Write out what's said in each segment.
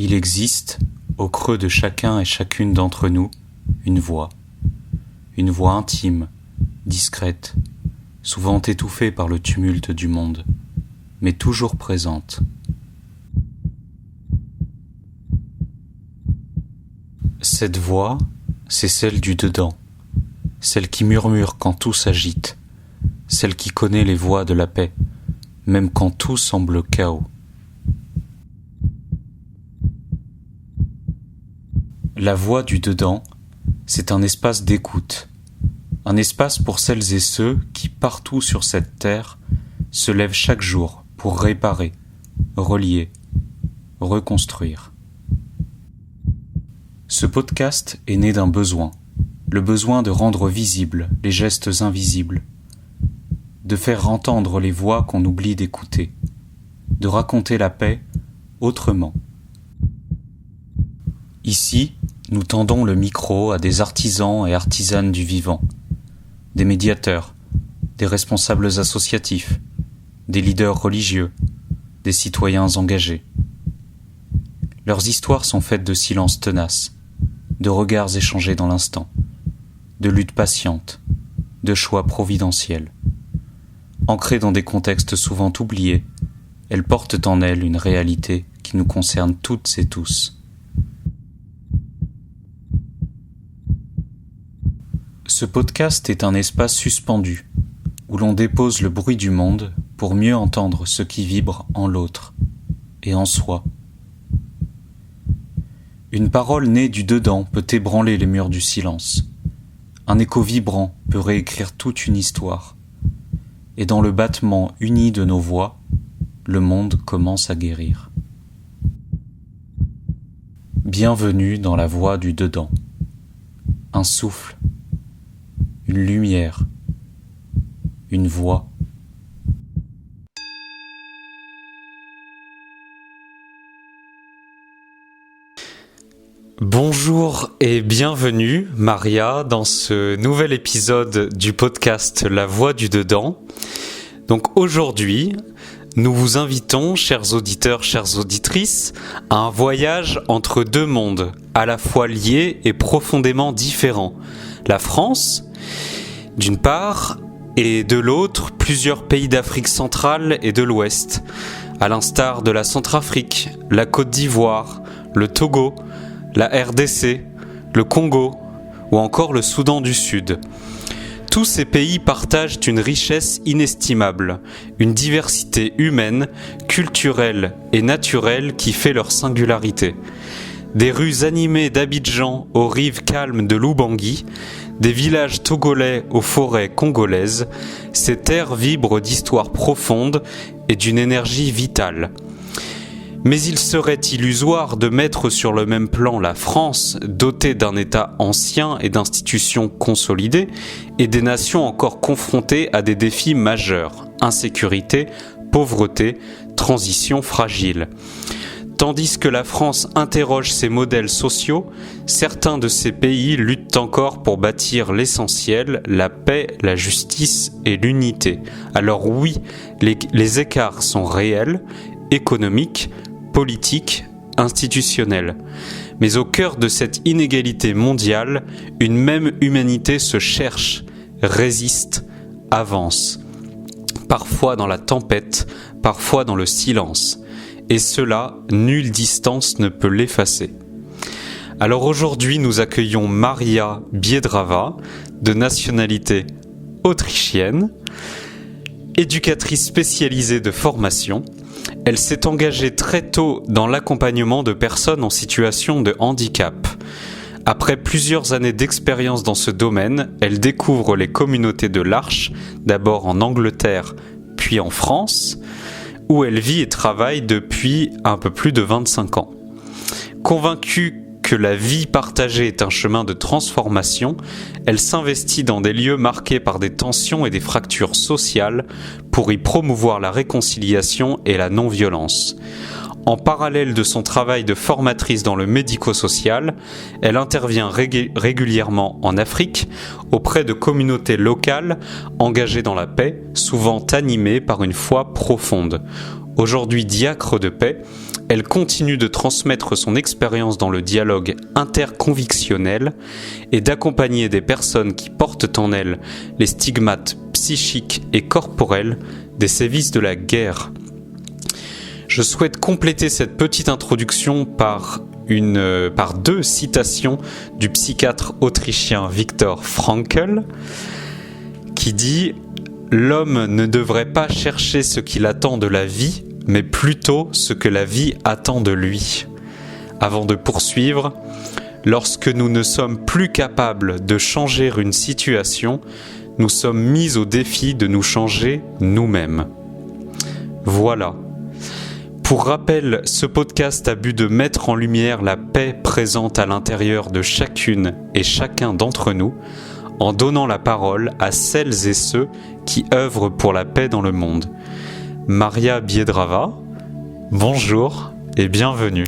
Il existe, au creux de chacun et chacune d'entre nous, une voix intime, discrète, souvent étouffée par le tumulte du monde, mais toujours présente. Cette voix, c'est celle du dedans, celle qui murmure quand tout s'agite, celle qui connaît les voies de la paix, même quand tout semble chaos. La voix du dedans, c'est un espace d'écoute, un espace pour celles et ceux qui, partout sur cette terre, se lèvent chaque jour pour réparer, relier, reconstruire. Ce podcast est né d'un besoin, le besoin de rendre visibles les gestes invisibles, de faire entendre les voix qu'on oublie d'écouter, de raconter la paix autrement. Ici, nous tendons le micro à des artisans et artisanes du vivant, des médiateurs, des responsables associatifs, des leaders religieux, des citoyens engagés. Leurs histoires sont faites de silences tenaces, de regards échangés dans l'instant, de luttes patientes, de choix providentiels. Ancrées dans des contextes souvent oubliés, elles portent en elles une réalité qui nous concerne toutes et tous. Ce podcast est un espace suspendu, où l'on dépose le bruit du monde pour mieux entendre ce qui vibre en l'autre et en soi. Une parole née du dedans peut ébranler les murs du silence. Un écho vibrant peut réécrire toute une histoire. Et dans le battement uni de nos voix, le monde commence à guérir. Bienvenue dans la voix du dedans. Un souffle, une lumière, une voix. Bonjour et bienvenue Maria dans ce nouvel épisode du podcast La Voix du Dedans. Donc aujourd'hui, nous vous invitons, chers auditeurs, chères auditrices, à un voyage entre deux mondes, à la fois liés et profondément différents. La France, d'une part, et de l'autre, plusieurs pays d'Afrique centrale et de l'Ouest, à l'instar de la Centrafrique, la Côte d'Ivoire, le Togo, la RDC, le Congo ou encore le Soudan du Sud. Tous ces pays partagent une richesse inestimable, une diversité humaine, culturelle et naturelle qui fait leur singularité. Des rues animées d'Abidjan aux rives calmes de l'Oubangui, des villages togolais aux forêts congolaises, ces terres vibrent d'histoires profondes et d'une énergie vitale. Mais il serait illusoire de mettre sur le même plan la France, dotée d'un État ancien et d'institutions consolidées, et des nations encore confrontées à des défis majeurs, insécurité, pauvreté, transition fragile. Tandis que la France interroge ses modèles sociaux, certains de ces pays luttent encore pour bâtir l'essentiel, la paix, la justice et l'unité. Alors oui, les écarts sont réels, économiques, politiques, institutionnels. Mais au cœur de cette inégalité mondiale, une même humanité se cherche, résiste, avance. Parfois dans la tempête, parfois dans le silence. Et cela, nulle distance ne peut l'effacer. Alors aujourd'hui, nous accueillons Maria Biedrava, de nationalité autrichienne, éducatrice spécialisée de formation. Elle s'est engagée très tôt dans l'accompagnement de personnes en situation de handicap. Après plusieurs années d'expérience dans ce domaine, elle découvre les communautés de l'Arche, d'abord en Angleterre, puis en France, où elle vit et travaille depuis un peu plus de 25 ans. Convaincue que la vie partagée est un chemin de transformation, elle s'investit dans des lieux marqués par des tensions et des fractures sociales pour y promouvoir la réconciliation et la non-violence. En parallèle de son travail de formatrice dans le médico-social, elle intervient régulièrement en Afrique auprès de communautés locales engagées dans la paix, souvent animées par une foi profonde. Aujourd'hui diacre de paix, elle continue de transmettre son expérience dans le dialogue interconvictionnel et d'accompagner des personnes qui portent en elles les stigmates psychiques et corporels des sévices de la guerre. Je souhaite compléter cette petite introduction par deux citations du psychiatre autrichien Viktor Frankl, qui dit « L'homme ne devrait pas chercher ce qu'il attend de la vie, mais plutôt ce que la vie attend de lui. » Avant de poursuivre, « Lorsque nous ne sommes plus capables de changer une situation, nous sommes mis au défi de nous changer nous-mêmes. » Voilà. Pour rappel, ce podcast a but de mettre en lumière la paix présente à l'intérieur de chacune et chacun d'entre nous, en donnant la parole à celles et ceux qui œuvrent pour la paix dans le monde. Maria Biedrava, bonjour et bienvenue.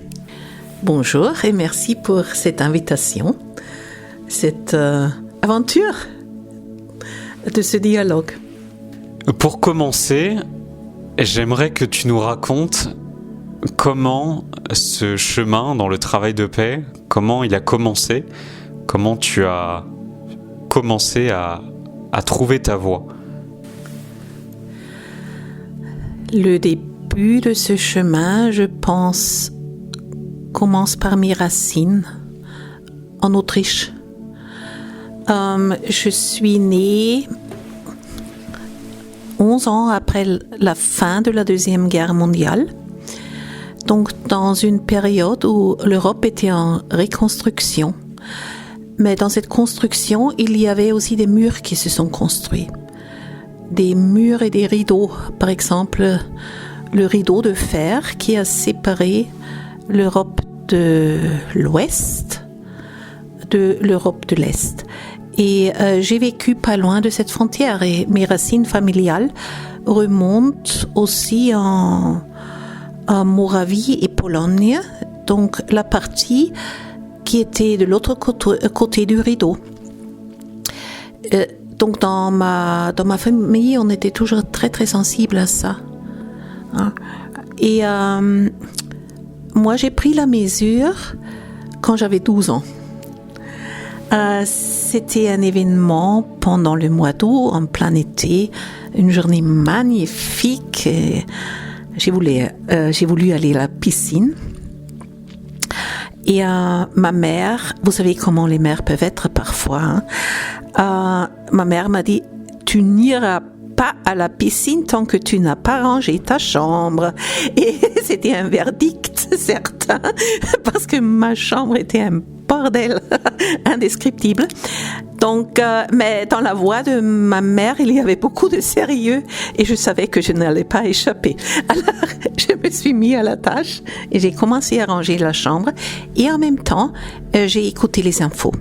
Bonjour et merci pour cette invitation, cette aventure de ce dialogue. Pour commencer, j'aimerais que tu nous racontes comment ce chemin dans le travail de paix, comment il a commencé, comment tu as commencé à trouver ta voie. Le début de ce chemin, je pense, commence par mes racines en Autriche. Je suis née 11 ans après la fin de la Deuxième Guerre mondiale, donc dans une période où l'Europe était en reconstruction. Mais dans cette construction, il y avait aussi des murs qui se sont construits. Des murs et des rideaux. Par exemple, le rideau de fer qui a séparé l'Europe de l'Ouest de l'Europe de l'Est. Et j'ai vécu pas loin de cette frontière et mes racines familiales remontent aussi en Moravie et Pologne, donc la partie qui était de l'autre côté du rideau. Donc dans ma famille, on était toujours très très sensible à ça. Et moi, j'ai pris la mesure quand j'avais 12 ans. C'était un événement pendant le mois d'août, en plein été, une journée magnifique. J'ai voulu aller à la piscine. Et ma mère, vous savez comment les mères peuvent être parfois, ma mère m'a dit « Tu n'iras pas à la piscine tant que tu n'as pas rangé ta chambre. » Et c'était un verdict certain, parce que ma chambre était un bordel indescriptible. Donc, mais dans la voix de ma mère, il y avait beaucoup de sérieux et je savais que je n'allais pas échapper. Alors, je me suis mis à la tâche et j'ai commencé à ranger la chambre et en même temps, j'ai écouté les infos.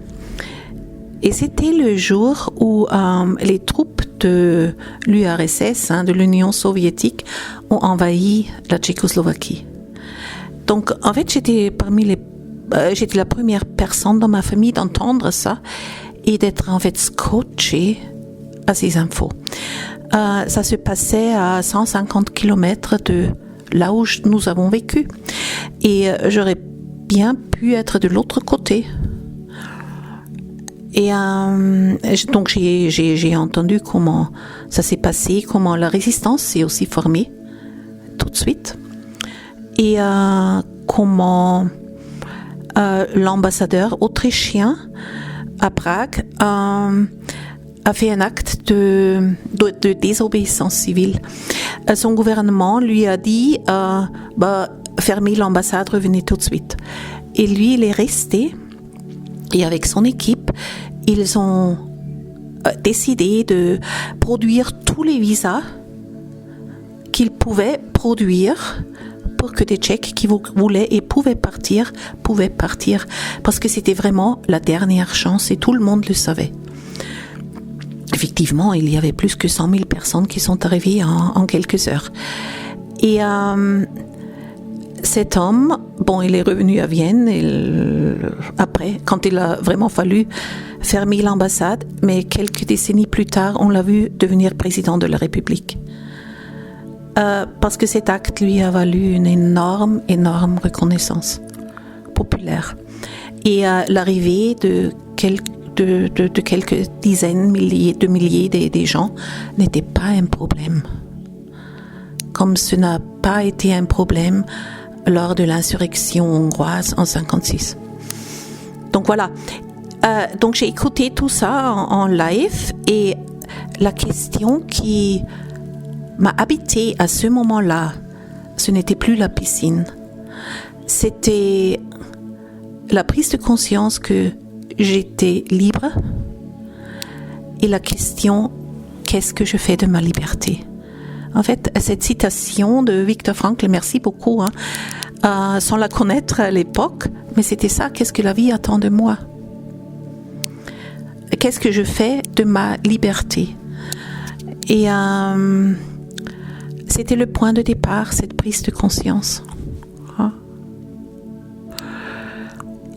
Et c'était le jour où les troupes de l'URSS, de l'Union soviétique, ont envahi la Tchécoslovaquie. Donc, en fait, j'étais la première personne dans ma famille d'entendre ça et d'être en fait scotchée à ces infos. Ça se passait à 150 km de là où nous avons vécu. Et j'aurais bien pu être de l'autre côté. Et donc j'ai entendu comment ça s'est passé, comment la résistance s'est aussi formée tout de suite. Et comment l'ambassadeur autrichien à Prague a fait un acte de désobéissance civile. Son gouvernement lui a dit fermez l'ambassade, revenez tout de suite. Et lui, il est resté et avec son équipe, ils ont décidé de produire tous les visas qu'ils pouvaient produire pour que des Tchèques qui voulaient et pouvaient partir, parce que c'était vraiment la dernière chance et tout le monde le savait. Effectivement, il y avait plus que 100 000 personnes qui sont arrivées en quelques heures. Et cet homme, il est revenu à Vienne après, quand il a vraiment fallu fermer l'ambassade, mais quelques décennies plus tard, on l'a vu devenir président de la République. parce que cet acte lui a valu une énorme reconnaissance populaire. Et l'arrivée de quelques dizaines de milliers des gens n'était pas un problème. Comme ce n'a pas été un problème lors de l'insurrection hongroise en 1956. Donc voilà. Donc j'ai écouté tout ça en live et la question qui m'a habitée à ce moment-là, ce n'était plus la piscine. C'était la prise de conscience que j'étais libre et la question, qu'est-ce que je fais de ma liberté? En fait, cette citation de Viktor Frankl, merci beaucoup, sans la connaître à l'époque, mais c'était ça, qu'est-ce que la vie attend de moi? Qu'est-ce que je fais de ma liberté? Et c'était le point de départ, cette prise de conscience.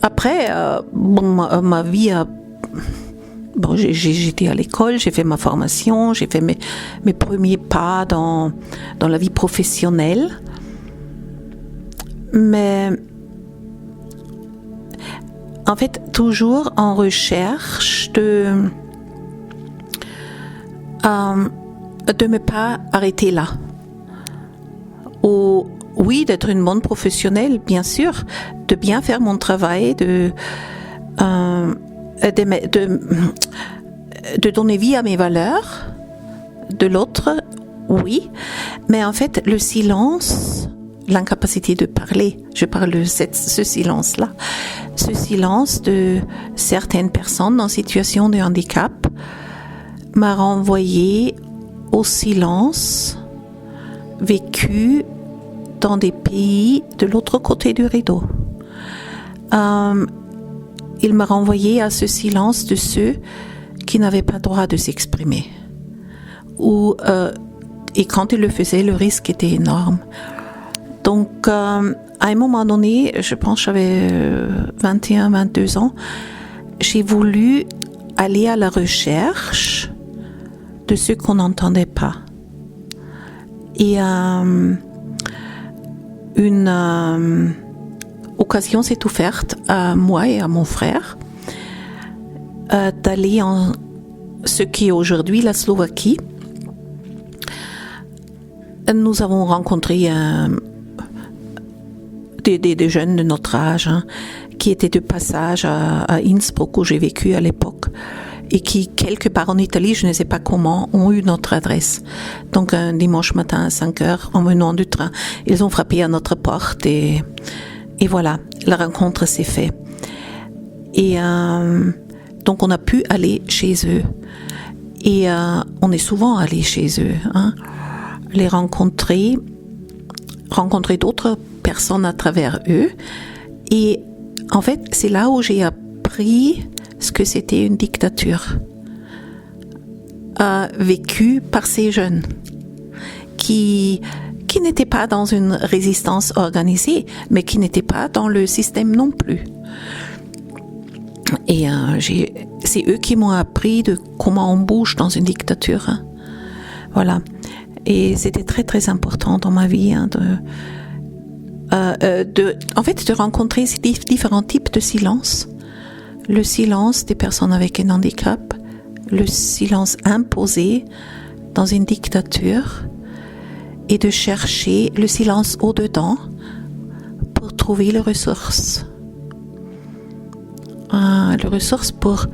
Après, ma vie a... Bon, j'étais à l'école, j'ai fait ma formation, j'ai fait mes premiers pas dans la vie professionnelle. Mais en fait, toujours en recherche de ne pas arrêter là. Oui, d'être une bonne professionnelle, bien sûr, de bien faire mon travail, de donner vie à mes valeurs, de l'autre, oui, mais en fait, le silence, l'incapacité de parler, je parle de ce silence-là, ce silence de certaines personnes en situation de handicap m'a renvoyé au silence vécu dans des pays de l'autre côté du rideau. Il m'a renvoyé à ce silence de ceux qui n'avaient pas droit de s'exprimer. Et quand ils le faisaient, le risque était énorme. Donc, à un moment donné, je pense que j'avais 21, 22 ans, j'ai voulu aller à la recherche de ceux qu'on n'entendait pas. Et une occasion s'est offerte à moi et à mon frère d'aller en ce qui est aujourd'hui la Slovaquie. Nous avons rencontré des jeunes de notre âge qui étaient de passage à Innsbruck où j'ai vécu à l'époque et qui, quelque part en Italie, je ne sais pas comment, ont eu notre adresse. Donc un dimanche matin à 5h, en venant du train, ils ont frappé à notre porte et voilà, la rencontre s'est faite. Et donc on a pu aller chez eux. Et on est souvent allé chez eux, les rencontrer d'autres personnes à travers eux. Et en fait, c'est là où j'ai appris ce que c'était une dictature vécue par ces jeunes qui n'étaient pas dans une résistance organisée, mais qui n'étaient pas dans le système non plus. Et c'est eux qui m'ont appris de comment on bouge dans une dictature. Voilà. Et c'était très très important dans ma vie de rencontrer ces différents types de silence. Le silence des personnes avec un handicap, le silence imposé dans une dictature, et de chercher le silence au-dedans pour trouver les ressources. Les ressources pour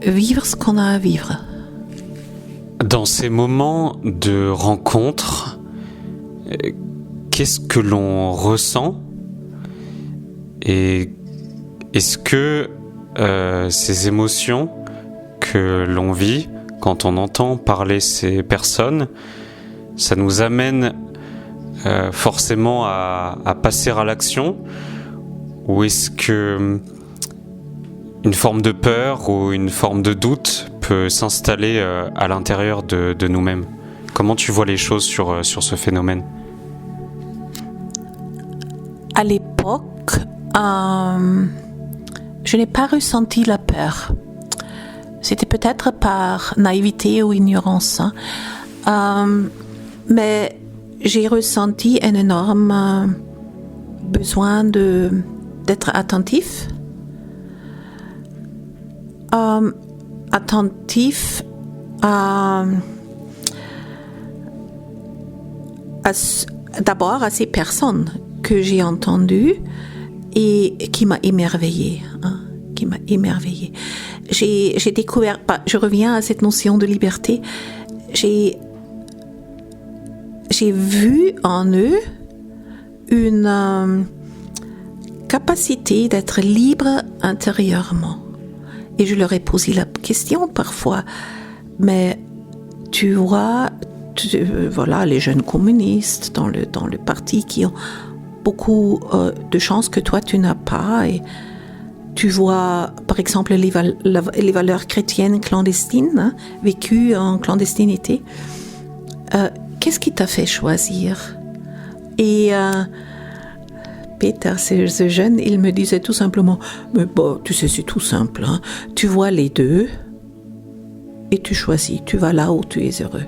vivre ce qu'on a à vivre. Dans ces moments de rencontre, qu'est-ce que l'on ressent? Et est-ce que ces émotions que l'on vit quand on entend parler ces personnes, ça nous amène forcément à passer à l'action? Ou est-ce que une forme de peur ou une forme de doute peut s'installer à l'intérieur de nous-mêmes? Comment tu vois les choses sur ce phénomène? À l'époque, je n'ai pas ressenti la peur. C'était peut-être par naïveté ou ignorance. Mais j'ai ressenti un énorme besoin d'être attentif. Attentif d'abord à ces personnes que j'ai entendues et qui m'a émerveillée. J'ai découvert, je reviens à cette notion de liberté, j'ai vu en eux une capacité d'être libre intérieurement. Et je leur ai posé la question parfois, mais tu vois, voilà, les jeunes communistes dans le parti qui ont beaucoup de chances que toi tu n'as pas, et tu vois par exemple les valeurs chrétiennes clandestines, hein, vécues en clandestinité. Qu'est-ce qui t'a fait choisir? Et Peter, ce jeune, il me disait tout simplement, mais bon, tu sais, c'est tout simple, hein. Tu vois les deux et tu choisis, tu vas là où tu es heureux.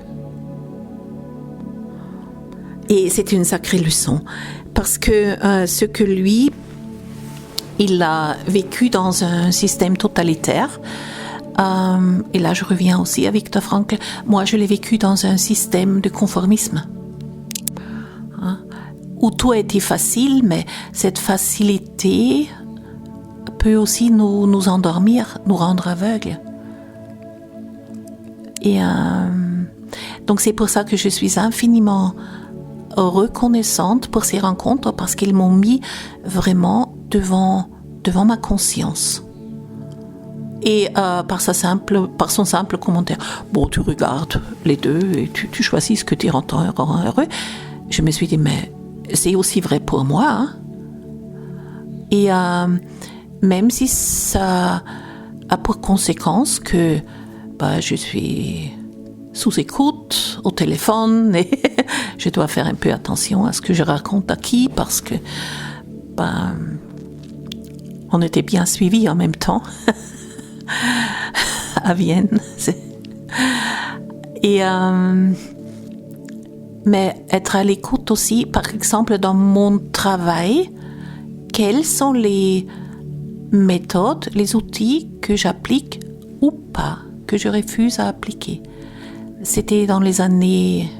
Et c'était une sacrée leçon, parce que ce que lui, il a vécu dans un système totalitaire, et là je reviens aussi à Viktor Frankl, moi je l'ai vécu dans un système de conformisme, hein, où tout a été facile, mais cette facilité peut aussi nous endormir, nous rendre aveugles. Et donc c'est pour ça que je suis infiniment reconnaissante pour ces rencontres, parce qu'ils m'ont mis vraiment devant ma conscience. Et par son simple commentaire, bon, tu regardes les deux et tu choisis ce que tu rend heureux. Je me suis dit, mais c'est aussi vrai pour moi, hein. Et même si ça a pour conséquence que je suis sous écoute au téléphone et je dois faire un peu attention à ce que je raconte à qui, parce que on était bien suivis en même temps à Vienne. Et mais être à l'écoute aussi, par exemple dans mon travail, quelles sont les méthodes, les outils que j'applique ou pas, que je refuse à appliquer. C'était dans les années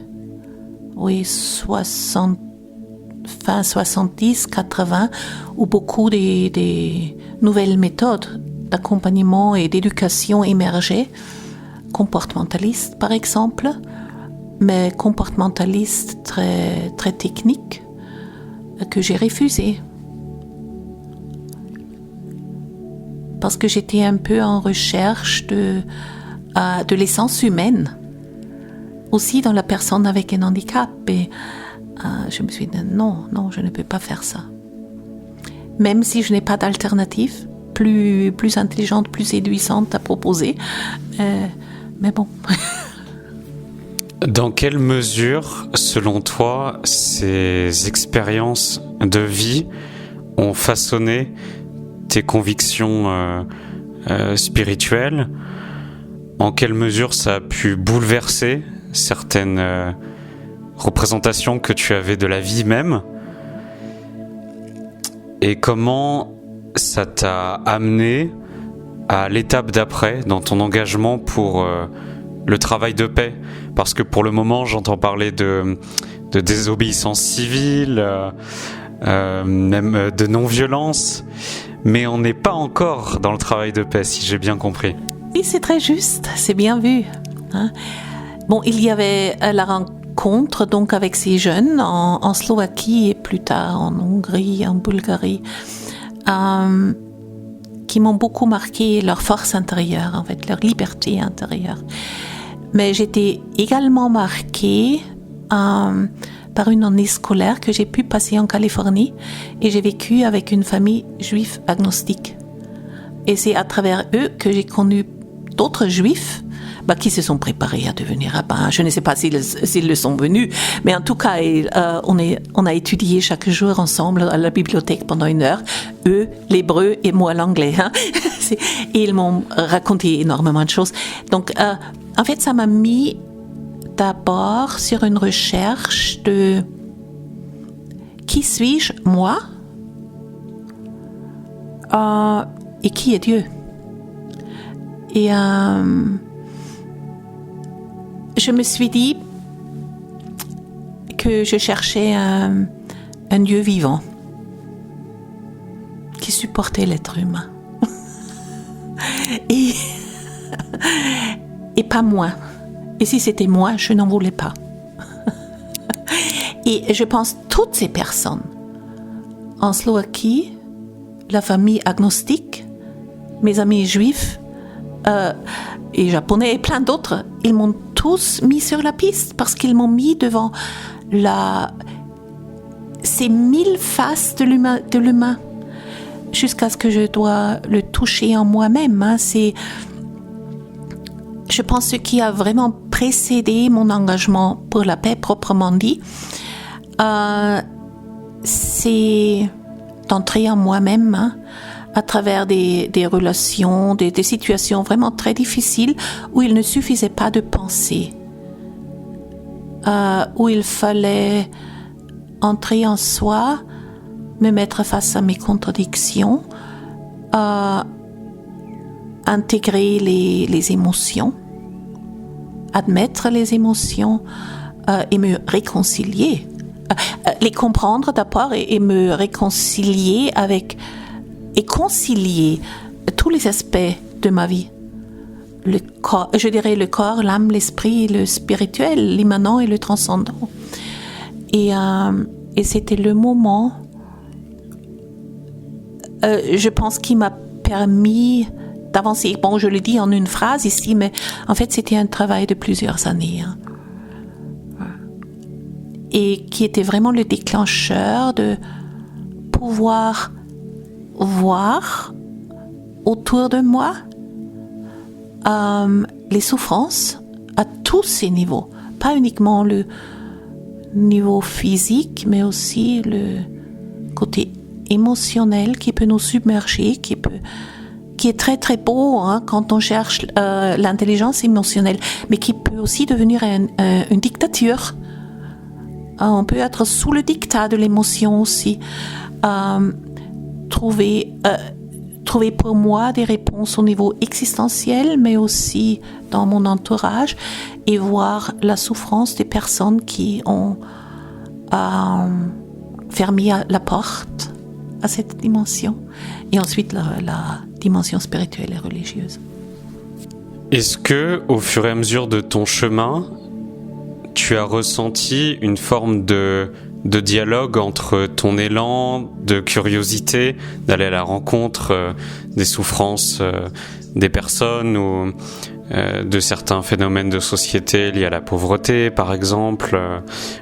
fin 70, 80, où beaucoup des nouvelles méthodes d'accompagnement et d'éducation émergeaient, comportementalistes par exemple, mais comportementalistes très, très techniques, que j'ai refusé. Parce que j'étais un peu en recherche de l'essence humaine, aussi dans la personne avec un handicap. Et je me suis dit, non, je ne peux pas faire ça. Même si je n'ai pas d'alternative plus intelligente, plus séduisante à proposer. Mais bon. Dans quelle mesure, selon toi, ces expériences de vie ont façonné tes convictions spirituelles? En quelle mesure ça a pu bouleverser certaines représentations que tu avais de la vie même? Et comment ça t'a amené à l'étape d'après dans ton engagement pour le travail de paix? Parce que pour le moment, j'entends parler de désobéissance civile, même de non-violence, mais on n'est pas encore dans le travail de paix, si j'ai bien compris. Oui, c'est très juste, c'est bien vu, hein. Bon, il y avait la rencontre donc avec ces jeunes en Slovaquie et plus tard en Hongrie, en Bulgarie, qui m'ont beaucoup marqué leur force intérieure, en fait, leur liberté intérieure. Mais j'étais également marquée par une année scolaire que j'ai pu passer en Californie, et j'ai vécu avec une famille juive agnostique. Et c'est à travers eux que j'ai connu d'autres juifs qui se sont préparés à devenir rabbins. Je ne sais pas s'ils le sont venus, mais en tout cas, on a étudié chaque jour ensemble à la bibliothèque pendant 1 heure, eux, l'hébreu et moi l'anglais, hein. Et ils m'ont raconté énormément de choses. Donc, en fait, ça m'a mis d'abord sur une recherche de qui suis-je, moi, et qui est Dieu. Et je me suis dit que je cherchais un Dieu vivant qui supportait l'être humain. et pas moi. Et si c'était moi, je n'en voulais pas. Et je pense toutes ces personnes en Slovaquie, la famille agnostique, mes amis juifs et japonais et plein d'autres, ils m'ont tous mis sur la piste parce qu'ils m'ont mis devant ces 1000 faces de l'humain jusqu'à ce que je dois le toucher en moi-même. Hein. C'est, je pense, ce qui a vraiment précédé mon engagement pour la paix proprement dit, c'est d'entrer en moi-même, hein, à travers des relations, des situations vraiment très difficiles où il ne suffisait pas de penser, où il fallait entrer en soi, me mettre face à mes contradictions, intégrer les émotions, admettre les émotions et me réconcilier. Les comprendre d'abord et me réconcilier avec et concilier tous les aspects de ma vie. Le corps, je dirais le corps, l'âme, l'esprit, le spirituel, l'immanent et le transcendant. Et c'était le moment, je pense, qui m'a permis d'avancer. Bon, je le dis en une phrase ici, mais en fait, c'était un travail de plusieurs années. Hein. Et qui était vraiment le déclencheur de pouvoir voir autour de moi les souffrances à tous ces niveaux, pas uniquement le niveau physique, mais aussi le côté émotionnel qui peut nous submerger, qui est très très beau, hein, quand on cherche l'intelligence émotionnelle, mais qui peut aussi devenir une dictature. On peut être sous le diktat de l'émotion aussi. Trouver pour moi des réponses au niveau existentiel, mais aussi dans mon entourage, et voir la souffrance des personnes qui ont fermé la porte à cette dimension, et ensuite la dimension spirituelle et religieuse. Est-ce que, au fur et à mesure de ton chemin, tu as ressenti une forme de dialogue entre ton élan de curiosité, d'aller à la rencontre des souffrances des personnes ou de certains phénomènes de société liés à la pauvreté, par exemple,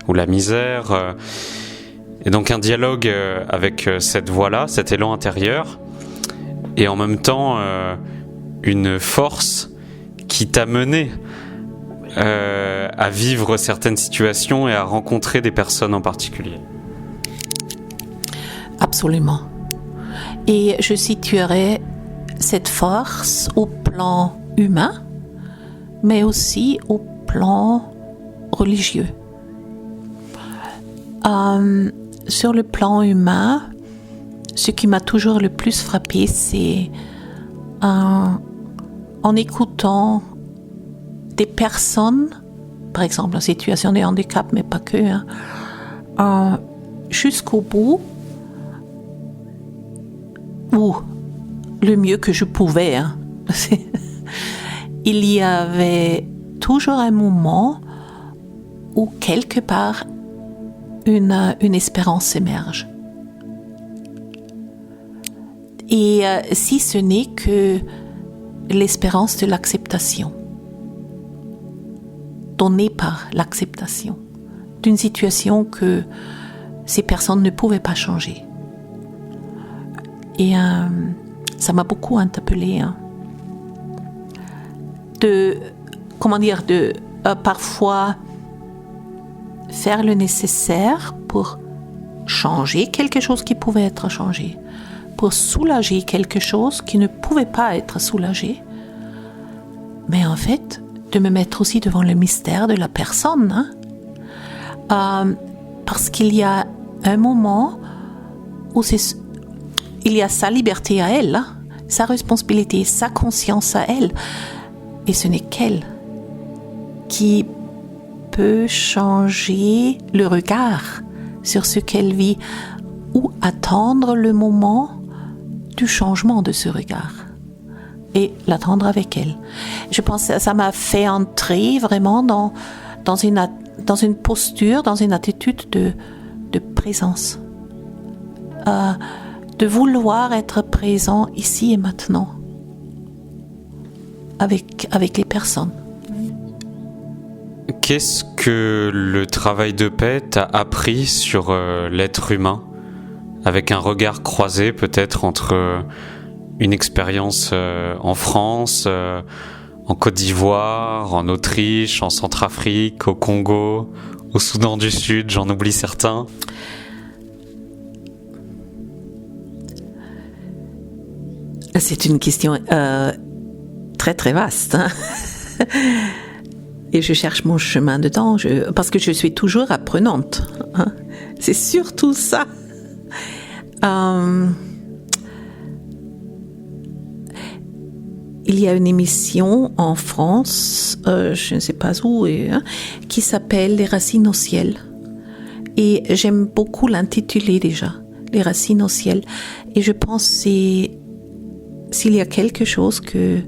ou la misère, et donc un dialogue avec cette voix-là, cet élan intérieur, et en même temps une force qui t'a mené à vivre certaines situations et à rencontrer des personnes en particulier. Absolument. Et je situerais cette force au plan humain, mais aussi au plan religieux. Sur le plan humain, ce qui m'a toujours le plus frappé, c'est en écoutant des personnes, par exemple en situation de handicap, mais pas que, hein, jusqu'au bout, ou le mieux que je pouvais. Hein. Il y avait toujours un moment où quelque part une espérance émerge. Et si ce n'est que l'espérance de l'acceptation, donnée par l'acceptation d'une situation que ces personnes ne pouvaient pas changer. Et ça m'a beaucoup interpellée. Hein. De parfois faire le nécessaire pour changer quelque chose qui pouvait être changé, pour soulager quelque chose qui ne pouvait pas être soulagé. Mais en fait, de me mettre aussi devant le mystère de la personne, parce qu'il y a un moment où il y a sa liberté à elle, sa responsabilité, sa conscience à elle, et ce n'est qu'elle qui peut changer le regard sur ce qu'elle vit ou attendre le moment du changement de ce regard et l'attendre avec elle. Je pense que ça m'a fait entrer vraiment dans une posture, dans une attitude de présence, de vouloir être présent ici et maintenant avec les personnes. Qu'est-ce que le travail de paix t'a appris sur l'être humain, avec un regard croisé peut-être entre une expérience en France, en Côte d'Ivoire, en Autriche, en Centrafrique, au Congo, au Soudan du Sud, j'en oublie certains? C'est une question très très vaste, et je cherche mon chemin dedans, parce que je suis toujours apprenante, c'est surtout ça. Il y a une émission en France, je ne sais pas où, qui s'appelle Les Racines au ciel, et j'aime beaucoup l'intituler déjà, Les Racines au ciel, et je pense que s'il y a quelque chose que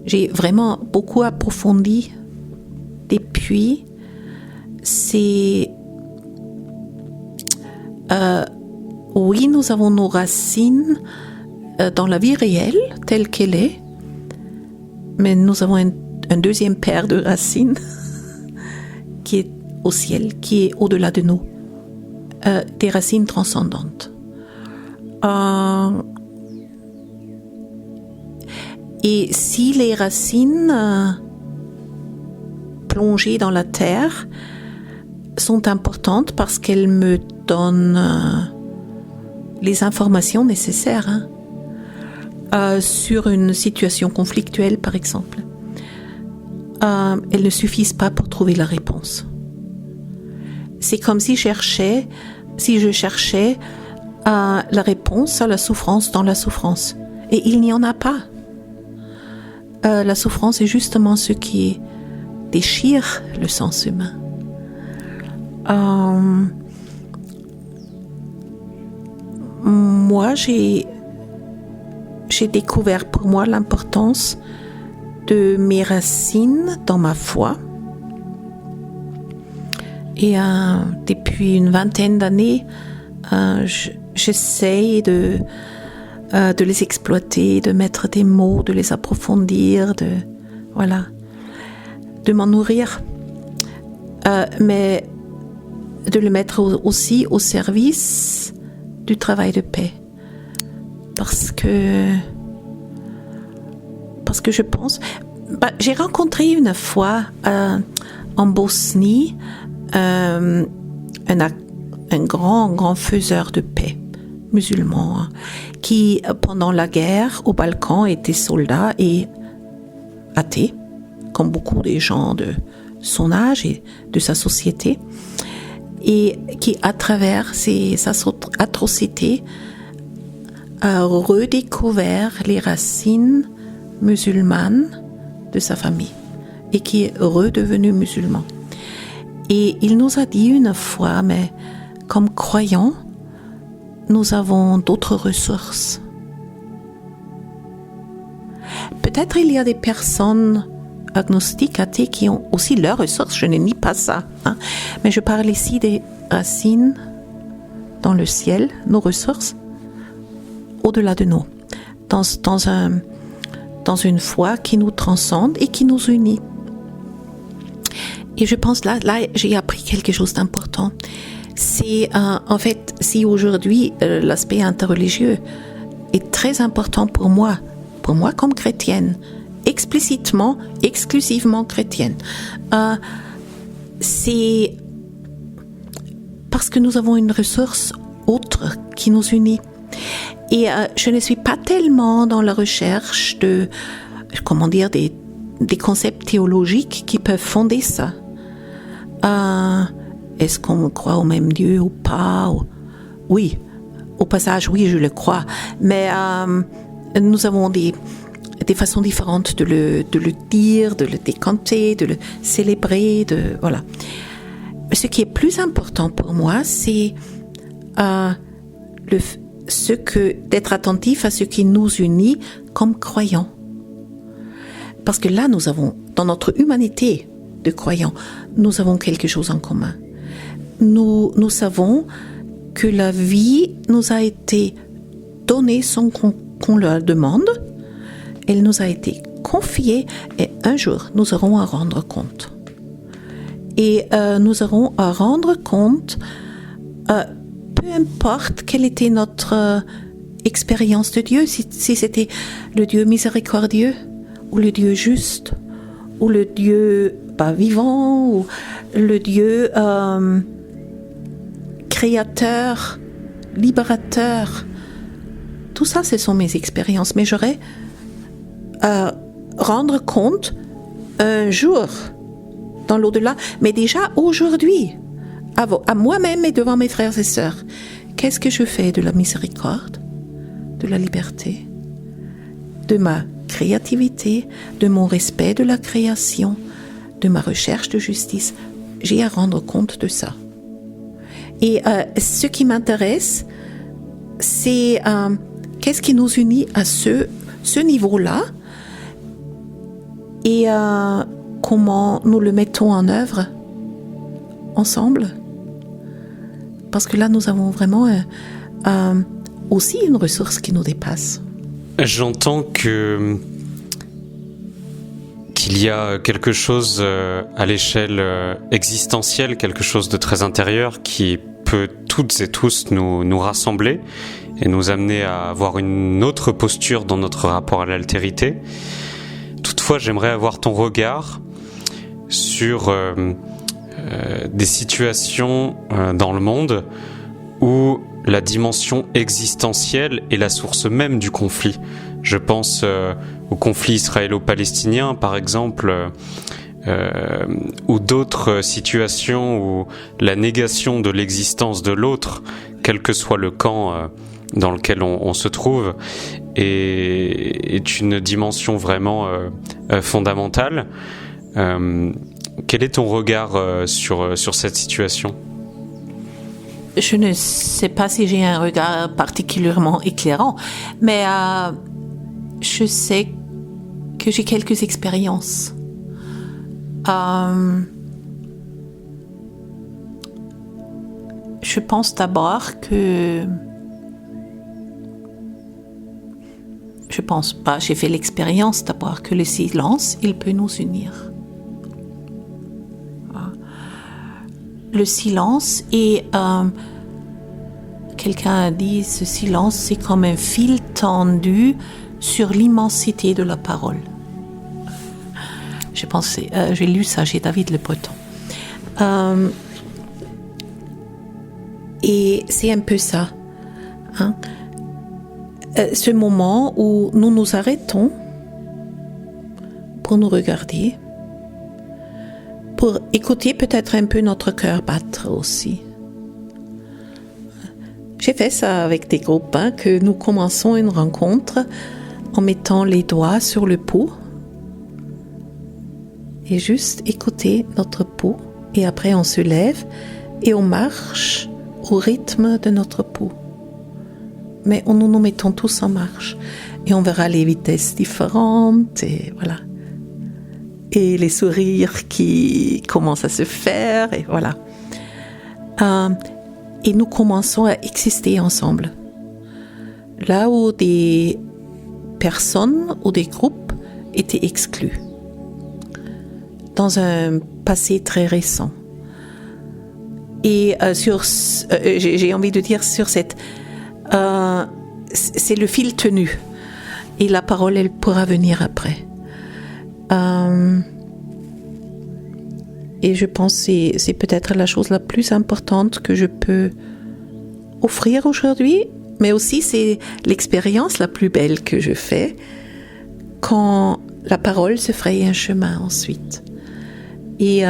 j'ai vraiment beaucoup approfondi depuis, c'est oui, nous avons nos racines dans la vie réelle telle qu'elle est, mais nous avons un deuxième paire de racines qui est au ciel, qui est au-delà de nous, des racines transcendantes. Et si les racines plongées dans la terre sont importantes parce qu'elles me donnent les informations nécessaires sur une situation conflictuelle, par exemple, elles ne suffisent pas pour trouver la réponse. C'est comme si je cherchais la réponse à la souffrance dans la souffrance. Et il n'y en a pas. La souffrance est justement ce qui déchire le sens humain. Moi, j'ai découvert pour moi l'importance de mes racines dans ma foi. Et depuis une vingtaine d'années, j'essaye de les exploiter, de mettre des mots, de les approfondir, de m'en nourrir, mais de le mettre aussi au service du travail de paix, parce que je pense, j'ai rencontré une fois en Bosnie un grand faiseur de paix musulman, qui pendant la guerre au Balkan était soldat et athée, comme beaucoup des gens de son âge et de sa société, et qui à travers ses atrocités a redécouvert les racines musulmanes de sa famille et qui est redevenu musulman. Et il nous a dit une fois, mais comme croyants, nous avons d'autres ressources. Peut-être il y a des personnes agnostiques, athées, qui ont aussi leurs ressources, je ne nie pas ça, mais je parle ici des racines dans le ciel, nos ressources, au-delà de nous, dans une foi qui nous transcende et qui nous unit. Et je pense là j'ai appris quelque chose d'important. C'est en fait, si aujourd'hui l'aspect interreligieux est très important pour moi comme chrétienne, explicitement, exclusivement chrétienne, c'est parce que nous avons une ressource autre qui nous unit. Et je ne suis pas tellement dans la recherche de, des concepts théologiques qui peuvent fonder ça. Est-ce qu'on croit au même Dieu ou pas? Oui, au passage, oui, je le crois. Mais nous avons des façons différentes de le dire, de le décanter, de le célébrer, voilà. Ce qui est plus important pour moi, c'est d'être attentif à ce qui nous unit comme croyants. Parce que là, nous avons, dans notre humanité de croyants, nous avons quelque chose en commun. Nous savons que la vie nous a été donnée sans qu'on la demande. Elle nous a été confiée et un jour, nous aurons à rendre compte. Et nous aurons à rendre compte, peu importe quelle était notre expérience de Dieu, si c'était le Dieu miséricordieux, ou le Dieu juste, ou le Dieu vivant, ou le Dieu créateur, libérateur. Tout ça, ce sont mes expériences. Mais j'aurais rendre compte un jour dans l'au-delà, mais déjà aujourd'hui, à moi-même et devant mes frères et sœurs. Qu'est-ce que je fais de la miséricorde, de la liberté, de ma créativité, de mon respect de la création, de ma recherche de justice? J'ai à rendre compte de ça. Et ce qui m'intéresse, c'est qu'est-ce qui nous unit à ce niveau-là et comment nous le mettons en œuvre ensemble. Parce que là, nous avons vraiment aussi une ressource qui nous dépasse. J'entends qu'il y a quelque chose à l'échelle existentielle, quelque chose de très intérieur qui peut toutes et tous nous rassembler et nous amener à avoir une autre posture dans notre rapport à l'altérité. Toutefois, j'aimerais avoir ton regard sur des situations dans le monde où la dimension existentielle est la source même du conflit. Je pense au conflit israélo-palestinien, par exemple, ou d'autres situations où la négation de l'existence de l'autre, quel que soit le camp dans lequel on se trouve, est une dimension vraiment fondamentale. Quel est ton regard sur cette situation ? Je ne sais pas si j'ai un regard particulièrement éclairant, mais je sais que j'ai quelques expériences. Je pense d'abord que... Je pense pas, j'ai fait l'expérience d'abord que le silence, il peut nous unir. Le silence et quelqu'un a dit ce silence c'est comme un fil tendu sur l'immensité de la parole. J'ai lu ça chez David Le Breton. Et c'est un peu ça. Hein? Ce moment où nous nous arrêtons pour nous regarder, pour écouter peut-être un peu notre cœur battre aussi. J'ai fait ça avec des groupes, que nous commençons une rencontre en mettant les doigts sur le pouls et juste écouter notre pouls et après on se lève et on marche au rythme de notre pouls. Mais nous nous mettons tous en marche et on verra les vitesses différentes et voilà. Et les sourires qui commencent à se faire, et voilà. Et nous commençons à exister ensemble. Là où des personnes ou des groupes étaient exclus. Dans un passé très récent. Et j'ai envie de dire sur cette... c'est le fil tenu. Et la parole, elle pourra venir après. Et je pense que c'est peut-être la chose la plus importante que je peux offrir aujourd'hui, mais aussi c'est l'expérience la plus belle que je fais quand la parole se fraye un chemin ensuite. Et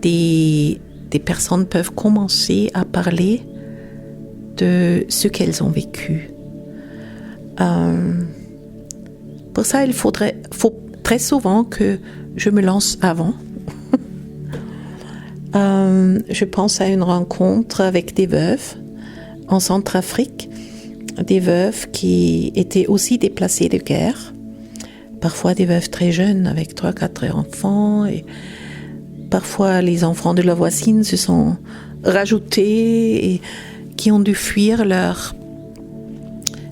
des personnes peuvent commencer à parler de ce qu'elles ont vécu. Pour ça, il faut très souvent que je me lance avant. Je pense à une rencontre avec des veuves en Centrafrique, des veuves qui étaient aussi déplacées de guerre, parfois des veuves très jeunes avec 3-4 enfants, et parfois les enfants de la voisine se sont rajoutés et qui ont dû fuir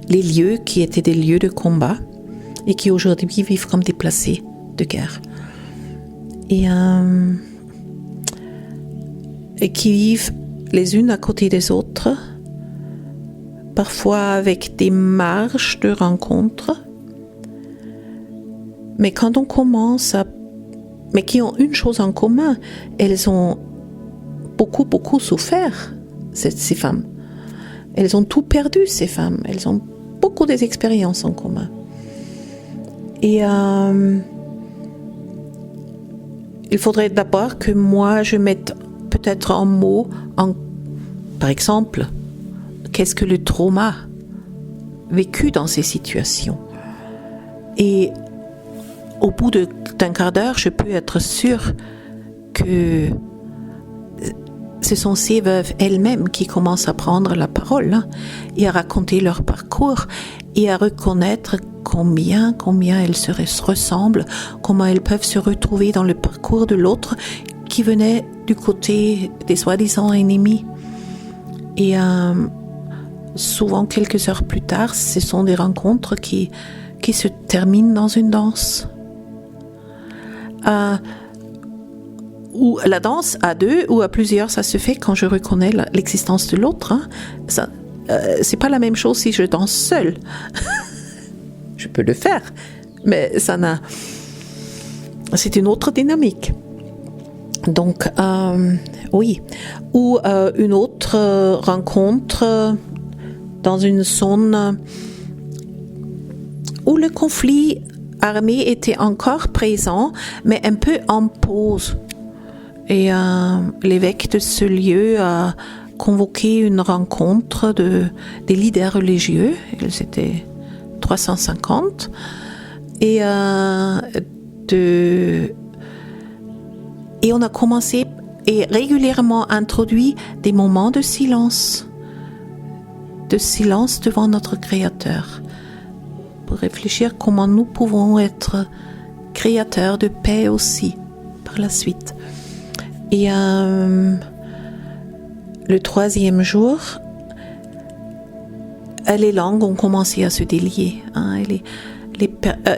les lieux qui étaient des lieux de combat et qui aujourd'hui vivent comme déplacés de guerre. Et qui vivent les unes à côté des autres, parfois avec des marges de rencontres. Mais quand on commence mais qui ont une chose en commun, elles ont beaucoup souffert, ces femmes. Elles ont tout perdu, ces femmes. Elles ont beaucoup d'expériences en commun. Et il faudrait d'abord que moi, je mette peut-être en mots, par exemple, qu'est-ce que le trauma vécu dans ces situations. Et au bout d'un quart d'heure, je peux être sûre que ce sont ces veuves elles-mêmes qui commencent à prendre la parole et à raconter leur parcours et à reconnaître combien elles se ressemblent, comment elles peuvent se retrouver dans le parcours de l'autre qui venait du côté des soi-disant ennemis. Et souvent, quelques heures plus tard, ce sont des rencontres qui se terminent dans une danse. Ou la danse à deux ou à plusieurs, ça se fait quand je reconnais l'existence de l'autre. C'est pas la même chose si je danse seule. Je peux le faire, mais c'est une autre dynamique. Donc, oui. Ou une autre rencontre dans une zone où le conflit armé était encore présent, mais un peu en pause. Et l'évêque de ce lieu a convoqué une rencontre des leaders religieux. Ils étaient 350. Et on a commencé et régulièrement introduit des moments de silence devant notre Créateur, pour réfléchir comment nous pouvons être créateurs de paix aussi par la suite. Et le troisième jour, les langues ont commencé à se délier.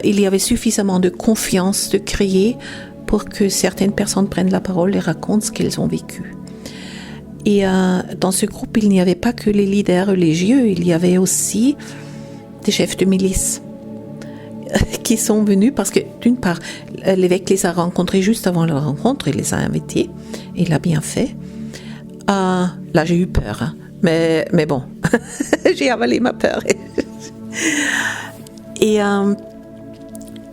Il y avait suffisamment de confiance de crier pour que certaines personnes prennent la parole et racontent ce qu'elles ont vécu. Et dans ce groupe, il n'y avait pas que les leaders religieux, il y avait aussi des chefs de milice qui sont venus parce que, d'une part, l'évêque les a rencontrés juste avant leur rencontre, il les a invités, et il a bien fait. Là, j'ai eu peur, mais bon, j'ai avalé ma peur. Et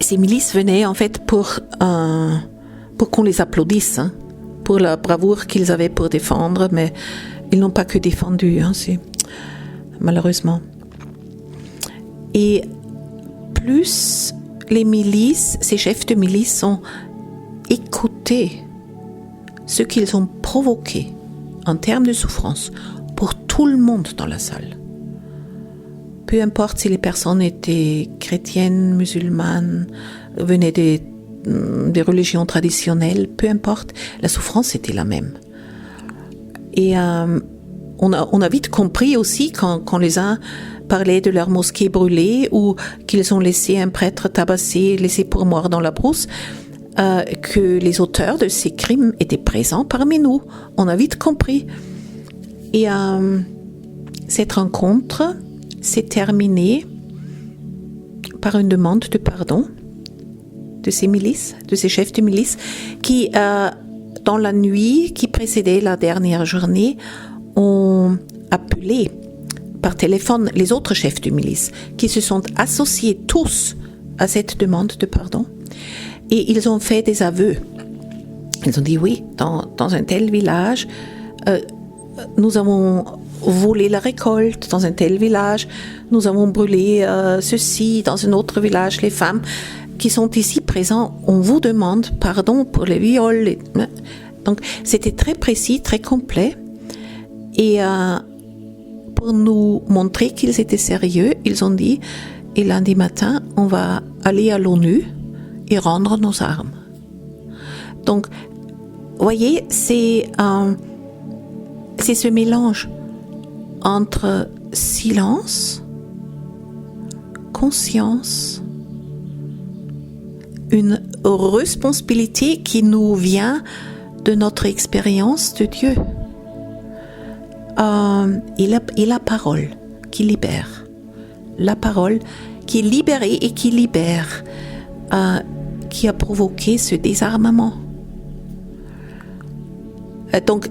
ces milices venaient en fait pour qu'on les applaudisse, pour la bravoure qu'ils avaient pour défendre, mais ils n'ont pas que défendu, malheureusement. Et plus les milices, ces chefs de milice ont écouté ce qu'ils ont provoqué en termes de souffrance pour tout le monde dans la salle. Peu importe si les personnes étaient chrétiennes, musulmanes, venaient des religions traditionnelles, peu importe, la souffrance était la même. Et on a vite compris aussi quand les uns parlaient de leur mosquée brûlée ou qu'ils ont laissé un prêtre tabassé, laissé pour mort dans la brousse, que les auteurs de ces crimes étaient présents parmi nous. On a vite compris. Et cette rencontre s'est terminée par une demande de pardon de ces milices, de ces chefs de milice, qui, dans la nuit qui précédait la dernière journée, ont appelé par téléphone les autres chefs de milice, qui se sont associés tous à cette demande de pardon. Et ils ont fait des aveux. Ils ont dit oui, dans un tel village, nous avons volé la récolte. Dans un tel village, nous avons brûlé ceci. Dans un autre village, les femmes qui sont ici présentes, on vous demande pardon pour les viols. Donc, c'était très précis, très complet. Et pour nous montrer qu'ils étaient sérieux, ils ont dit, et lundi matin, on va aller à l'ONU et rendre nos armes. Donc, voyez, c'est ce mélange entre silence, conscience, une responsabilité qui nous vient de notre expérience de Dieu. Et la parole qui libère. La parole qui est libérée et qui libère, qui a provoqué ce désarmement. Donc,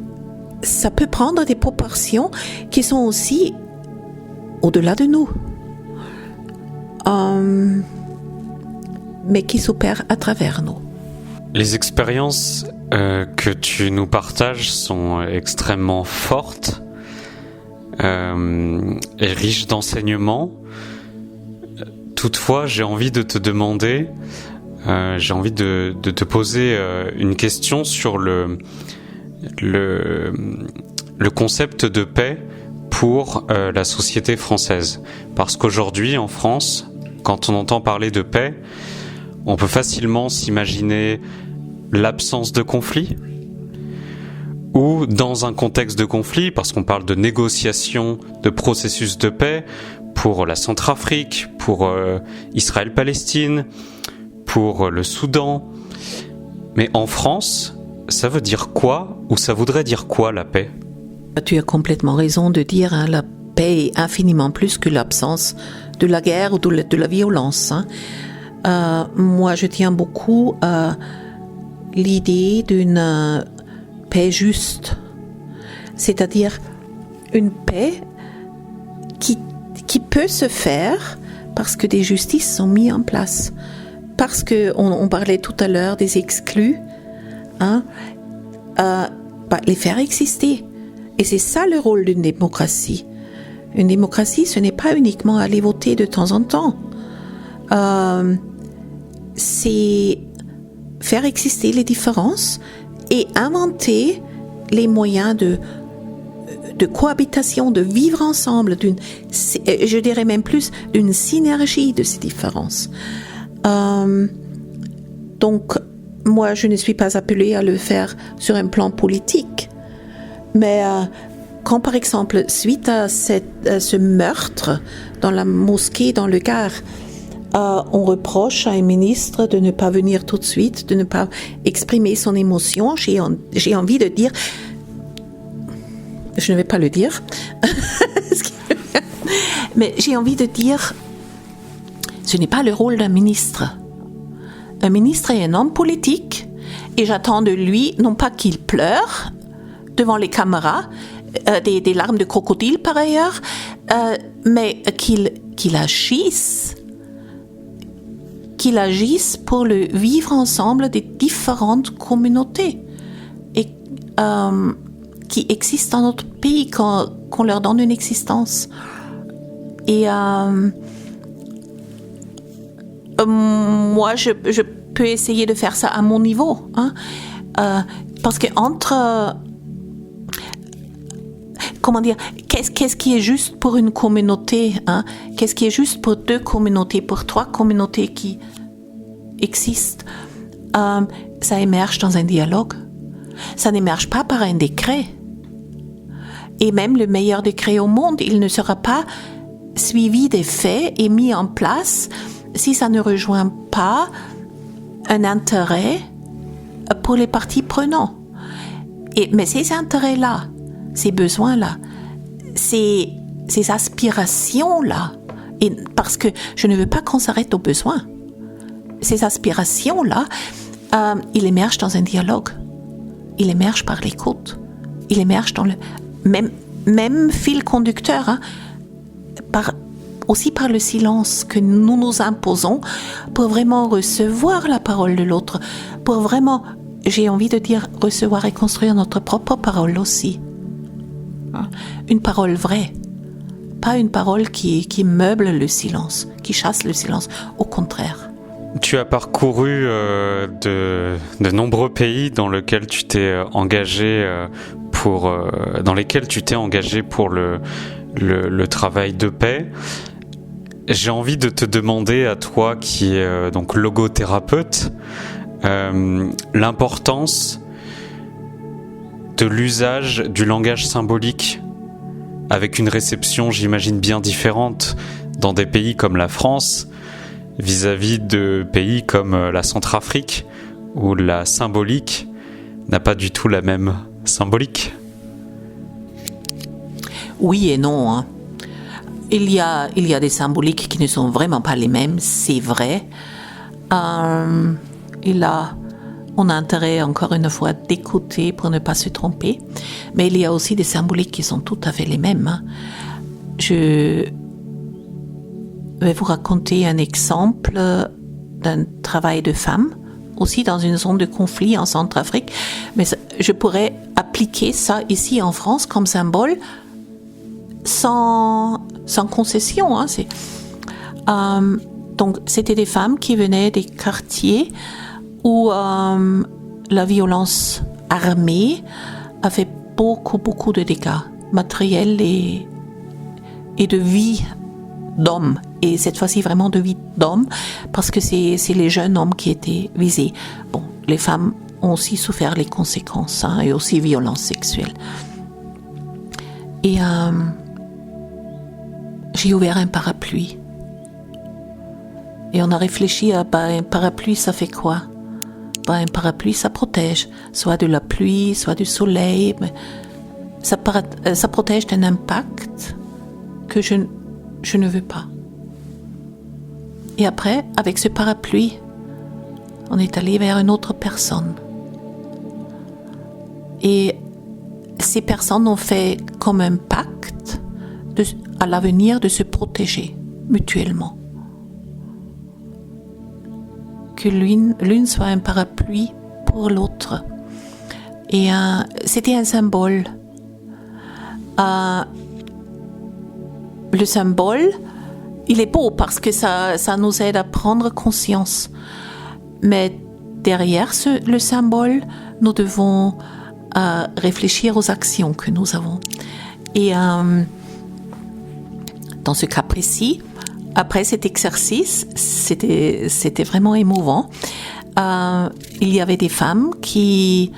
ça peut prendre des proportions qui sont aussi au-delà de nous, mais qui s'opèrent à travers nous. Les expériences que tu nous partages sont extrêmement fortes et riches d'enseignements. Toutefois, j'ai envie de te demander, j'ai envie de te poser une question sur le concept de paix pour la société française. Parce qu'aujourd'hui, en France, quand on entend parler de paix, on peut facilement s'imaginer l'absence de conflit, ou dans un contexte de conflit, parce qu'on parle de négociation, de processus de paix pour la Centrafrique, pour Israël-Palestine, pour le Soudan. Mais en France, ça veut dire quoi, ou ça voudrait dire quoi la paix ? Tu as complètement raison de dire, la paix est infiniment plus que l'absence de la guerre ou de la violence. Moi, je tiens beaucoup à l'idée d'une paix juste, c'est-à-dire une paix qui peut se faire parce que des justices sont mises en place, parce qu'on parlait tout à l'heure des exclus, les faire exister. Et c'est ça le rôle d'une démocratie. Une démocratie, ce n'est pas uniquement aller voter de temps en temps. C'est faire exister les différences et inventer les moyens de cohabitation, de vivre ensemble, je dirais même plus, d'une synergie de ces différences. Donc, moi, je ne suis pas appelée à le faire sur un plan politique. Mais quand, par exemple, suite à ce meurtre dans la mosquée dans le Gard, on reproche à un ministre de ne pas venir tout de suite, de ne pas exprimer son émotion, j'ai envie de dire, je ne vais pas le dire, mais j'ai envie de dire, ce n'est pas le rôle d'un ministre. Un ministre est un homme politique et j'attends de lui, non pas qu'il pleure devant les caméras, des larmes de crocodile par ailleurs, mais qu'il agisse pour le vivre ensemble des différentes communautés et qui existent dans notre pays, qu'on leur donne une existence. Et moi, je peux essayer de faire ça à mon niveau, parce que qu'est-ce qui est juste pour une communauté, qu'est-ce qui est juste pour 2 communautés, pour 3 communautés qui existent, ça émerge dans un dialogue. Ça n'émerge pas par un décret. Et même le meilleur décret au monde, il ne sera pas suivi des faits et mis en place si ça ne rejoint pas un intérêt pour les parties prenantes. Mais ces intérêts-là, ces besoins-là, ces aspirations-là, et parce que je ne veux pas qu'on s'arrête aux besoins, ces aspirations-là, ils émergent dans un dialogue, ils émergent par l'écoute, ils émergent dans le même fil conducteur, aussi par le silence que nous nous imposons pour vraiment recevoir la parole de l'autre, pour vraiment, j'ai envie de dire, recevoir et construire notre propre parole aussi. Une parole vraie, pas une parole qui meuble le silence, qui chasse le silence, au contraire. Tu as parcouru de nombreux pays dans lesquels tu t'es engagé pour le travail de paix. J'ai envie de te demander à toi qui es donc logothérapeute l'importance de l'usage du langage symbolique avec une réception, j'imagine, bien différente dans des pays comme la France vis-à-vis de pays comme la Centrafrique où la symbolique n'a pas du tout la même symbolique. Oui et non, hein. Il y a des symboliques qui ne sont vraiment pas les mêmes, c'est vrai. On a intérêt, encore une fois, d'écouter pour ne pas se tromper. Mais il y a aussi des symboliques qui sont tout à fait les mêmes, hein. Je vais vous raconter un exemple d'un travail de femme, aussi dans une zone de conflit en Centrafrique. Mais je pourrais appliquer ça ici en France comme symbole sans concession, hein. Donc, c'était des femmes qui venaient des quartiers où la violence armée a fait beaucoup de dégâts matériels et de vie d'hommes. Et cette fois-ci, vraiment de vie d'hommes, parce que c'est les jeunes hommes qui étaient visés. Bon, les femmes ont aussi souffert les conséquences, hein, et aussi violences sexuelles. Et j'ai ouvert un parapluie. Et on a réfléchi à un parapluie, ça fait quoi? Un parapluie, ça protège, soit de la pluie, soit du soleil. Mais ça protège d'un impact que je ne veux pas. Et après, avec ce parapluie, on est allé vers une autre personne. Et ces personnes ont fait comme un pacte à l'avenir de se protéger mutuellement. Que l'une soit un parapluie pour l'autre. Et c'était un symbole. Le symbole, il est beau parce que ça nous aide à prendre conscience. Mais derrière le symbole, nous devons réfléchir aux actions que nous avons. Et dans ce cas précis, après cet exercice, c'était vraiment émouvant. Il y avait des femmes qui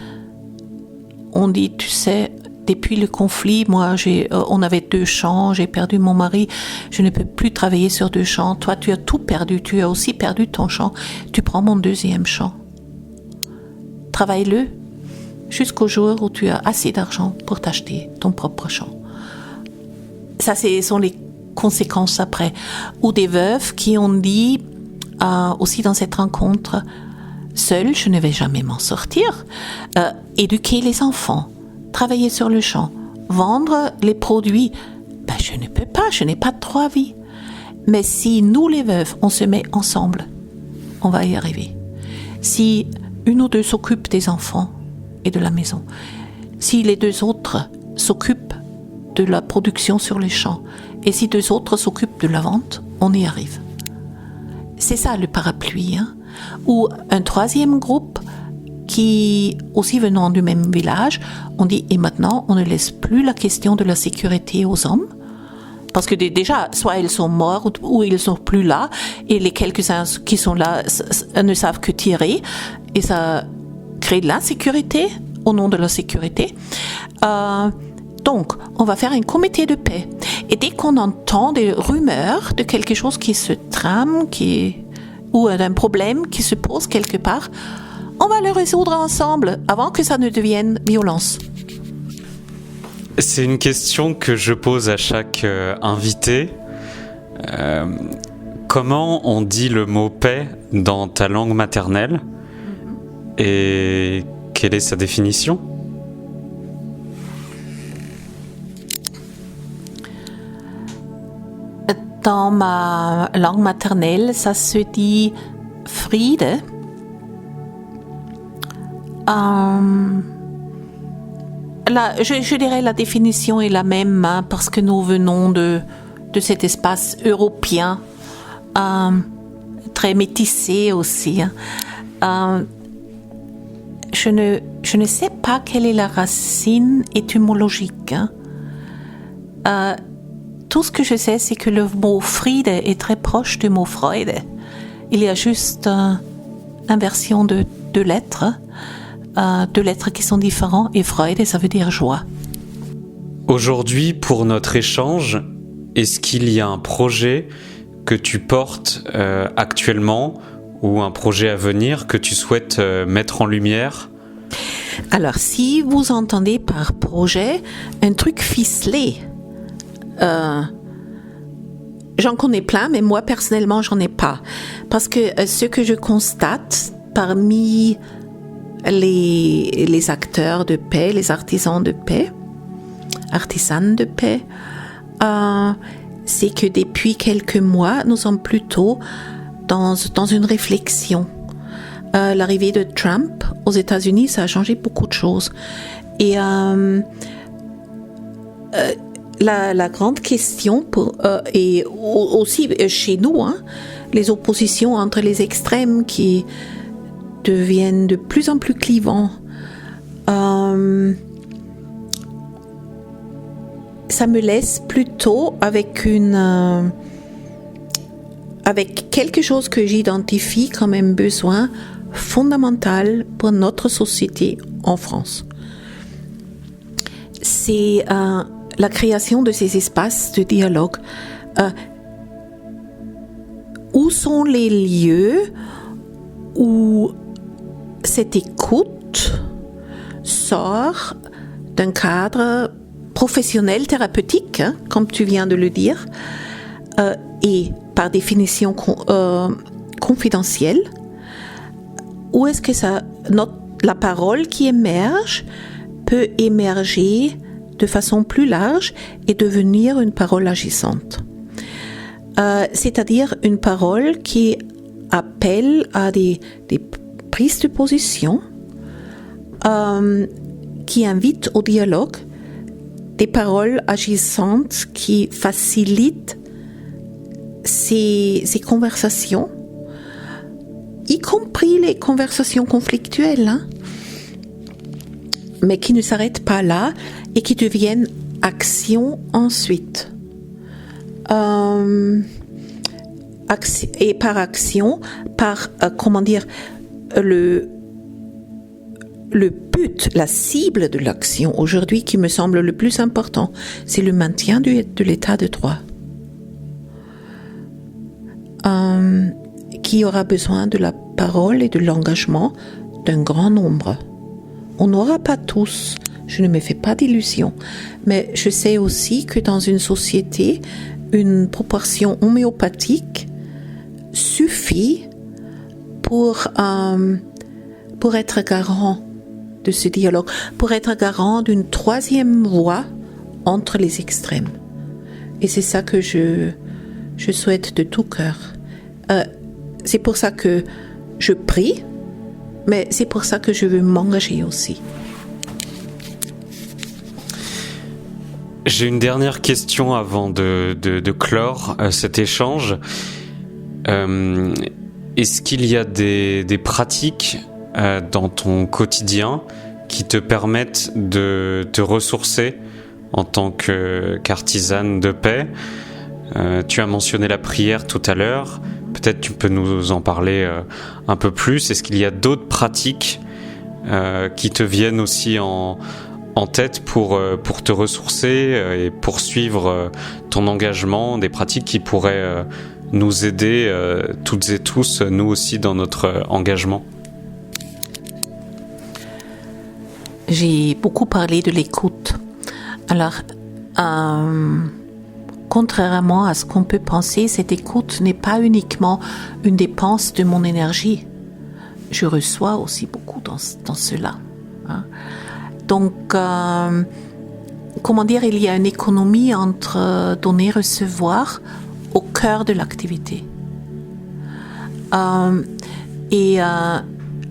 ont dit, tu sais, depuis le conflit, moi, on avait 2 champs, j'ai perdu mon mari, je ne peux plus travailler sur 2 champs. Toi, tu as tout perdu, tu as aussi perdu ton champ. Tu prends mon 2e champ. Travaille-le jusqu'au jour où tu as assez d'argent pour t'acheter ton propre champ. Ça, ce sont les conséquences après. Ou des veuves qui ont dit, aussi dans cette rencontre, seule, je ne vais jamais m'en sortir. Éduquer les enfants, travailler sur le champ, vendre les produits. Je ne peux pas, je n'ai pas 3 vies. Mais si nous, les veuves, on se met ensemble, on va y arriver. Si une ou 2 s'occupent des enfants et de la maison, si les 2 autres s'occupent de la production sur les champs, et si 2 autres s'occupent de la vente, on y arrive. C'est ça le parapluie, hein? Ou un 3e groupe qui, aussi venant du même village, on dit, et maintenant, on ne laisse plus la question de la sécurité aux hommes, parce que déjà, soit ils sont morts ou ils ne sont plus là, et les quelques-uns qui sont là ne savent que tirer, et ça crée de l'insécurité au nom de la sécurité. Donc, on va faire un comité de paix. Et dès qu'on entend des rumeurs de quelque chose qui se trame, ou d'un problème qui se pose quelque part, on va le résoudre ensemble avant que ça ne devienne violence. C'est une question que je pose à chaque invité. Comment on dit le mot paix dans ta langue maternelle? Et quelle est sa définition? dans ma langue maternelle, ça se dit Friede. Je dirais la définition est la même, hein, parce que nous venons de cet espace européen, très métissé aussi. Je ne sais pas quelle est la racine étymologique. Tout ce que je sais, c'est que le mot Friede est très proche du mot Freude. Il y a juste inversion de deux lettres qui sont différentes, et Freude, ça veut dire joie. Aujourd'hui, pour notre échange, est-ce qu'il y a un projet que tu portes actuellement ou un projet à venir que tu souhaites mettre en lumière ? Alors, si vous entendez par projet un truc ficelé, j'en connais plein, mais moi personnellement, j'en ai pas. Parce que ce que je constate parmi les acteurs de paix, les artisanes de paix, c'est que depuis quelques mois, nous sommes plutôt dans une réflexion. L'arrivée de Trump aux États-Unis, ça a changé beaucoup de choses. Et la grande question, et aussi chez nous, hein, les oppositions entre les extrêmes qui deviennent de plus en plus clivants. Ça me laisse plutôt avec quelque chose que j'identifie comme un besoin fondamental pour notre société en France. C'est la création de ces espaces de dialogue. Où sont les lieux où cette écoute sort d'un cadre professionnel, thérapeutique, hein, comme tu viens de le dire, et par définition confidentielle? Où est-ce que la parole qui émerge peut émerger de façon plus large et devenir une parole agissante? C'est-à-dire une parole qui appelle à des prises de position, qui invite au dialogue, des paroles agissantes qui facilitent ces conversations, y compris les conversations conflictuelles, hein, mais qui ne s'arrêtent pas là et qui deviennent action ensuite. Et par action, par le but, la cible de l'action aujourd'hui qui me semble le plus important, c'est le maintien de l'état de droit, qui aura besoin de la parole et de l'engagement d'un grand nombre. On n'aura pas tous, je ne me fais pas d'illusions, mais je sais aussi que dans une société, une proportion homéopathique suffit pour être garant de ce dialogue, pour être garant d'une troisième voie entre les extrêmes. Et c'est ça que je souhaite de tout cœur. C'est pour ça que je prie, mais c'est pour ça que je veux m'engager aussi. J'ai une dernière question avant de clore cet échange. Est-ce qu'il y a des pratiques dans ton quotidien qui te permettent de te ressourcer en tant qu'artisane de paix? Tu as mentionné la prière tout à l'heure. Peut-être tu peux nous en parler un peu plus. Est-ce qu'il y a d'autres pratiques qui te viennent aussi en tête pour te ressourcer et poursuivre ton engagement, des pratiques qui pourraient nous aider toutes et tous, nous aussi, dans notre engagement? J'ai beaucoup parlé de l'écoute. Alors, contrairement à ce qu'on peut penser, cette écoute n'est pas uniquement une dépense de mon énergie. Je reçois aussi beaucoup dans cela. Hein. Donc, comment dire, il y a une économie entre donner et recevoir au cœur de l'activité.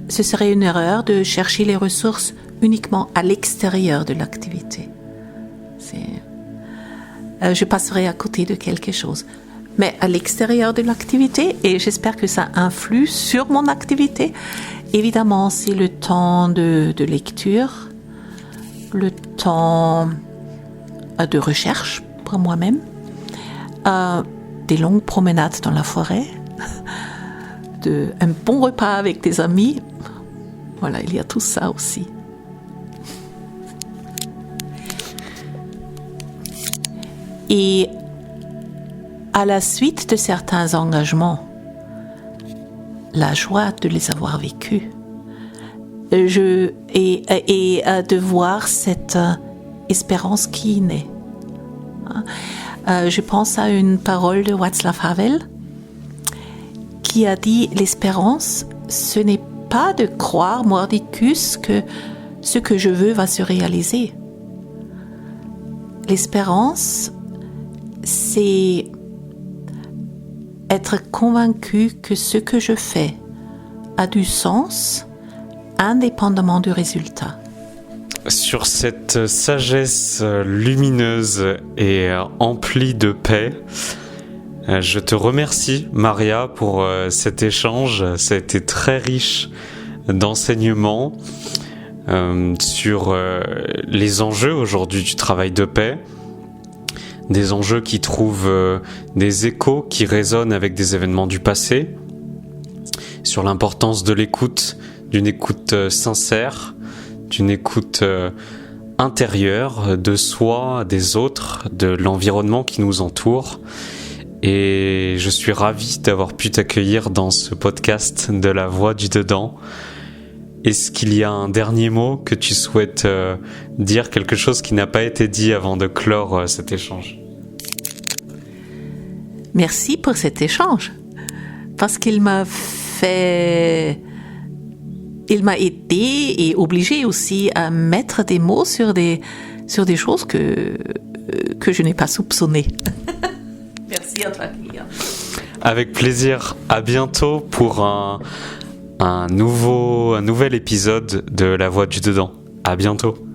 Ce serait une erreur de chercher les ressources uniquement à l'extérieur de l'activité. Je passerai à côté de quelque chose. Mais à l'extérieur de l'activité, et j'espère que ça influe sur mon activité, évidemment, c'est le temps de lecture, le temps de recherche pour moi-même, des longues promenades dans la forêt, un bon repas avec des amis. Voilà, il y a tout ça aussi. Et à la suite de certains engagements, la joie de les avoir vécus, et de voir cette espérance qui naît. Je pense à une parole de Václav Havel qui a dit: l'espérance, ce n'est pas de croire mordicus que ce que je veux va se réaliser. L'espérance, c'est être convaincu que ce que je fais a du sens indépendamment du résultat. Sur cette sagesse lumineuse et emplie de paix, je te remercie, Maria, pour cet échange. Ça a été très riche d'enseignements sur les enjeux aujourd'hui du travail de paix, des enjeux qui trouvent des échos qui résonnent avec des événements du passé, sur l'importance de l'écoute, d'une écoute sincère, d'une écoute intérieure de soi, des autres, de l'environnement qui nous entoure. Et je suis ravi d'avoir pu t'accueillir dans ce podcast de la voix du dedans. Est-ce qu'il y a un dernier mot que tu souhaites dire, quelque chose qui n'a pas été dit avant de clore cet échange? Merci pour cet échange, parce qu'il m'a aidé et obligé aussi à mettre des mots sur des choses que je n'ai pas soupçonnées. Merci à toi, Kylian. Avec plaisir. À bientôt pour un nouvel épisode de La Voix du Dedans. À bientôt.